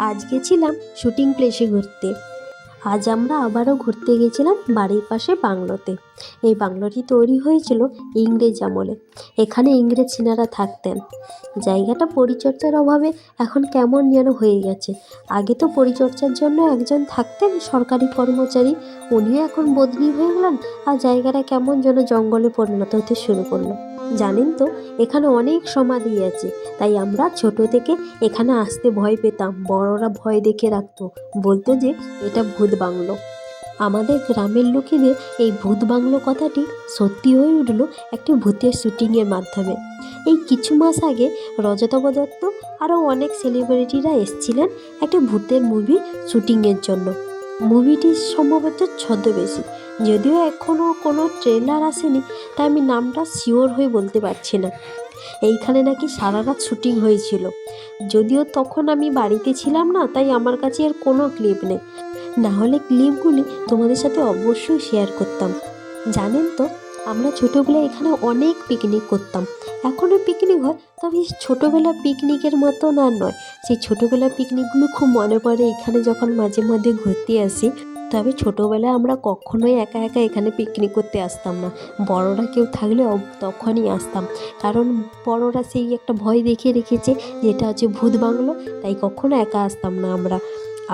আজ গেছিলাম শুটিং প্লেসে ঘুরতে। আজ আমরা আবারও ঘুরতে গেছিলাম বাড়ির পাশে বাংলোতে। এই বাংলোটি তৈরি হয়েছিল ইংরেজ আমলে। এখানে ইংরেজ সেনারা থাকতেন। জায়গাটা পরিচর্যার অভাবে এখন কেমন যেন হয়ে গেছে। আগে তো পরিচর্যার জন্য একজন থাকতেন সরকারি কর্মচারী, উনিও এখন বদলি হয়ে গেলেন, আর জায়গাটা কেমন যেন জঙ্গলে পরিণত হতে শুরু করলো। জানেন তো, এখানে অনেক সমাধি আছে, তাই আমরা ছোট থেকে এখানে আসতে ভয় পেতাম। বড়রা ভয় দেখে রাখতো, বলতো যে এটা ভূত বাংলো। আমাদের গ্রামের লোকেদের এই ভূত বাংলো কথাটি সত্যি হয়ে উঠল একটি ভূতের শুটিংয়ের মাধ্যমে। এই কিছু মাস আগে রজতাভ দত্ত আরও অনেক সেলিব্রিটিরা এসেছিলেন একটা ভূতের মুভি শুটিংয়ের জন্য। মুভিটি সম্ভবত ছদ্মবেশী, যদিও এখনও কোনো ট্রেলার আসেনি, তাই আমি নামটা শিওর হয়ে বলতে পারছি না। এইখানে নাকি সারা রাত শুটিং হয়েছিল, যদিও তখন আমি বাড়িতে ছিলাম না, তাই আমার কাছে আর কোনো ক্লিপ নেই। না হলে ক্লিপগুলি তোমাদের সাথে অবশ্যই শেয়ার করতাম। জানেন তো, আমরা ছোটোবেলায় এখানে অনেক পিকনিক করতাম। এখনও পিকনিক হয়, তবে ছোটোবেলার পিকনিকের মতন আর নয়। সেই ছোটোবেলার পিকনিকগুলো খুব মনে পড়ে এখানে যখন মাঝে মধ্যে ঘুরতে আসি। তবে ছোটোবেলায় আমরা কখনোই একা একা এখানে পিকনিক করতে আসতাম না। বড়রা কেউ থাকলে তখনই আসতাম, কারণ বড়রা সেই একটা ভয় দেখিয়ে রেখেছে যেটা হচ্ছে ভূত বাংলো, তাই কখনো একা আসতাম না আমরা।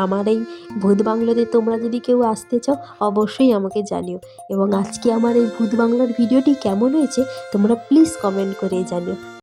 আমার এই ভূত বাংলোতে তোমরা যদি কেউ আসতে চাও অবশ্যই আমাকে জানিও। এবং আজকে আমার এই ভূত বাংলোর ভিডিওটি কেমন হয়েছে তোমরা প্লিজ কমেন্ট করে জানিও।